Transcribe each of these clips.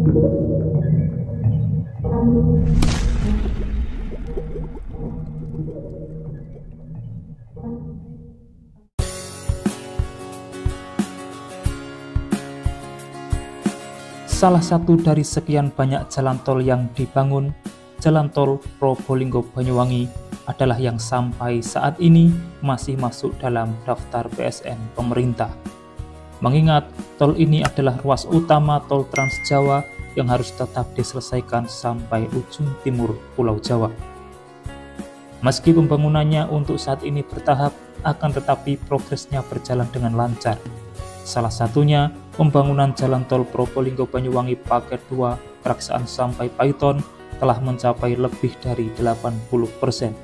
Salah satu dari sekian banyak jalan tol yang dibangun, Jalan Tol Probolinggo-Banyuwangi adalah yang sampai saat ini masih masuk dalam daftar PSN pemerintah. Mengingat tol ini adalah ruas utama tol Trans Jawa yang harus tetap diselesaikan sampai ujung timur Pulau Jawa. Meski pembangunannya untuk saat ini bertahap, akan tetapi progresnya berjalan dengan lancar. Salah satunya pembangunan Jalan Tol Probolinggo-Banyuwangi Paket 2 Keraksaan sampai Paiton telah mencapai lebih dari 80%.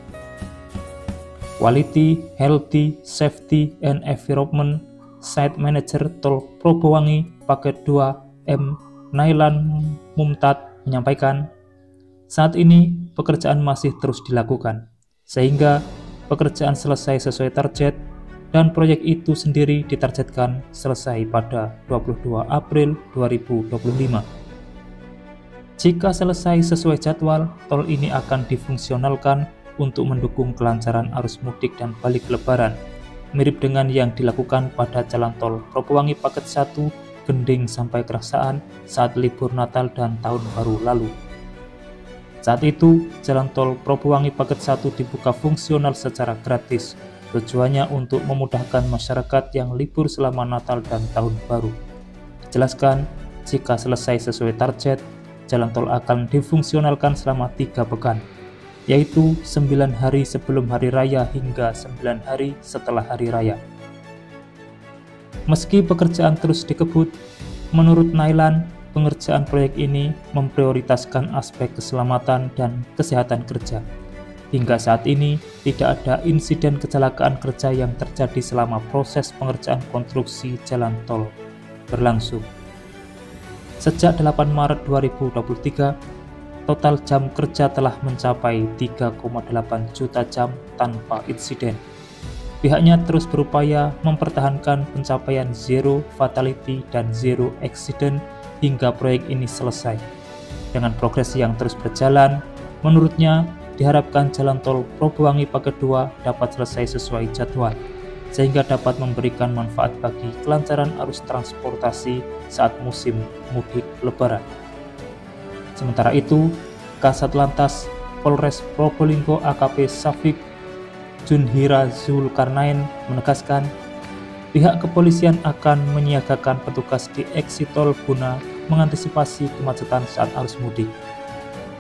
Quality, Healthy, Safety, and Environment Site Manager Tol Probowangi Paket 2 M. Nailan Mumtad menyampaikan, saat ini pekerjaan masih terus dilakukan, sehingga pekerjaan selesai sesuai target dan proyek itu sendiri ditargetkan selesai pada 22 April 2025. Jika selesai sesuai jadwal, tol ini akan difungsionalkan untuk mendukung kelancaran arus mudik dan balik lebaran, mirip dengan yang dilakukan pada Jalan Tol Probowangi Paket 1 Gending sampai Keraksaan saat libur Natal dan Tahun Baru lalu. Saat itu, Jalan Tol Probowangi Paket 1 dibuka fungsional secara gratis. Tujuannya untuk memudahkan masyarakat yang libur selama Natal dan Tahun Baru. Dijelaskan, jika selesai sesuai target, jalan tol akan difungsionalkan selama 3 pekan, yaitu 9 hari sebelum Hari Raya hingga 9 hari setelah Hari Raya. Meski pekerjaan terus dikebut, menurut Nailan, pengerjaan proyek ini memprioritaskan aspek keselamatan dan kesehatan kerja. Hingga saat ini, tidak ada insiden kecelakaan kerja yang terjadi selama proses pengerjaan konstruksi jalan tol berlangsung. Sejak 8 Maret 2023, total jam kerja telah mencapai 3,8 juta jam tanpa insiden. Pihaknya terus berupaya mempertahankan pencapaian zero fatality dan zero accident hingga proyek ini selesai. Dengan progres yang terus berjalan, menurutnya diharapkan Jalan Tol Probowangi Paket 2 dapat selesai sesuai jadwal, sehingga dapat memberikan manfaat bagi kelancaran arus transportasi saat musim mudik lebaran. Sementara itu, Kasat Lantas Polres Probolinggo AKP Safik Junhira Zulkarnain menegaskan, pihak kepolisian akan menyiagakan petugas di eksit tol guna mengantisipasi kemacetan saat arus mudik.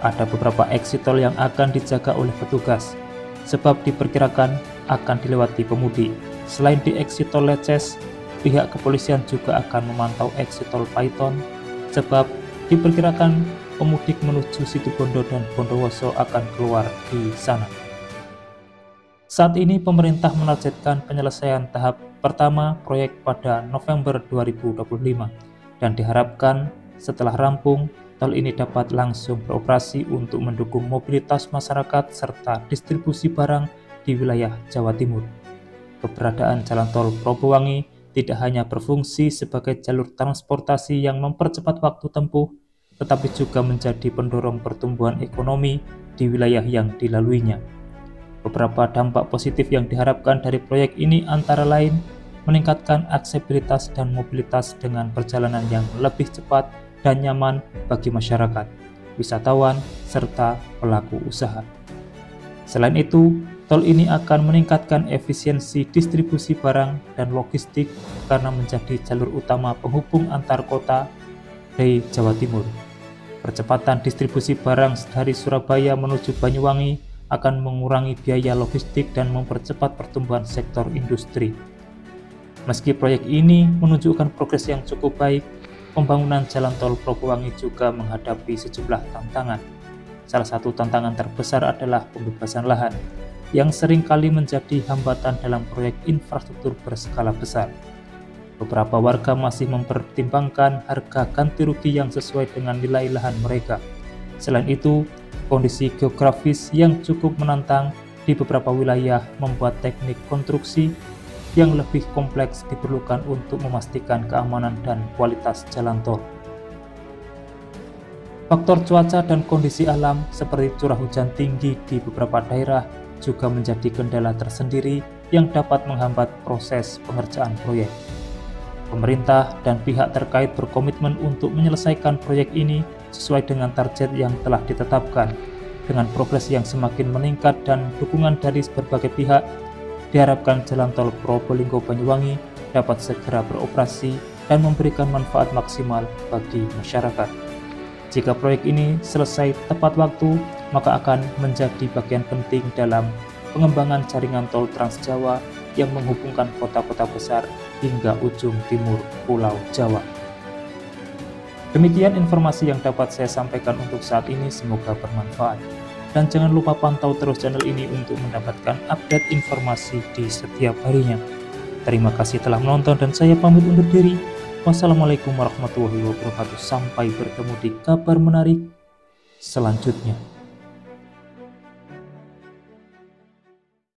Ada beberapa eksit tol yang akan dijaga oleh petugas, sebab diperkirakan akan dilewati pemudik. Selain di eksit tol Leces, pihak kepolisian juga akan memantau eksit tol Paiton, sebab diperkirakan pemudik menuju Situbondo dan Bondowoso akan keluar di sana. Saat ini pemerintah menargetkan penyelesaian tahap pertama proyek pada November 2025, dan diharapkan setelah rampung, tol ini dapat langsung beroperasi untuk mendukung mobilitas masyarakat serta distribusi barang di wilayah Jawa Timur. Keberadaan Jalan Tol Probowangi tidak hanya berfungsi sebagai jalur transportasi yang mempercepat waktu tempuh, tetapi juga menjadi pendorong pertumbuhan ekonomi di wilayah yang dilaluinya. Beberapa dampak positif yang diharapkan dari proyek ini antara lain meningkatkan aksesibilitas dan mobilitas dengan perjalanan yang lebih cepat dan nyaman bagi masyarakat, wisatawan, serta pelaku usaha. Selain itu, tol ini akan meningkatkan efisiensi distribusi barang dan logistik karena menjadi jalur utama penghubung antar kota di Jawa Timur. Percepatan distribusi barang dari Surabaya menuju Banyuwangi akan mengurangi biaya logistik dan mempercepat pertumbuhan sektor industri. Meski proyek ini menunjukkan progres yang cukup baik, pembangunan Jalan Tol Probowangi juga menghadapi sejumlah tantangan. Salah satu tantangan terbesar adalah pembebasan lahan, yang seringkali menjadi hambatan dalam proyek infrastruktur berskala besar. Beberapa warga masih mempertimbangkan harga ganti rugi yang sesuai dengan nilai lahan mereka. Selain itu, kondisi geografis yang cukup menantang di beberapa wilayah membuat teknik konstruksi yang lebih kompleks diperlukan untuk memastikan keamanan dan kualitas jalan tol. Faktor cuaca dan kondisi alam seperti curah hujan tinggi di beberapa daerah juga menjadi kendala tersendiri yang dapat menghambat proses pengerjaan proyek. Pemerintah dan pihak terkait berkomitmen untuk menyelesaikan proyek ini sesuai dengan target yang telah ditetapkan. Dengan progres yang semakin meningkat dan dukungan dari berbagai pihak, diharapkan jalan tol Probolinggo-Banyuwangi dapat segera beroperasi dan memberikan manfaat maksimal bagi masyarakat. Jika proyek ini selesai tepat waktu, maka akan menjadi bagian penting dalam pengembangan jaringan tol Trans Jawa yang menghubungkan kota-kota besar hingga ujung timur Pulau Jawa. Demikian informasi yang dapat saya sampaikan untuk saat ini, semoga bermanfaat. Dan jangan lupa pantau terus channel ini untuk mendapatkan update informasi di setiap harinya. Terima kasih telah menonton dan saya pamit undur diri. Wassalamualaikum warahmatullahi wabarakatuh. Sampai bertemu di kabar menarik selanjutnya.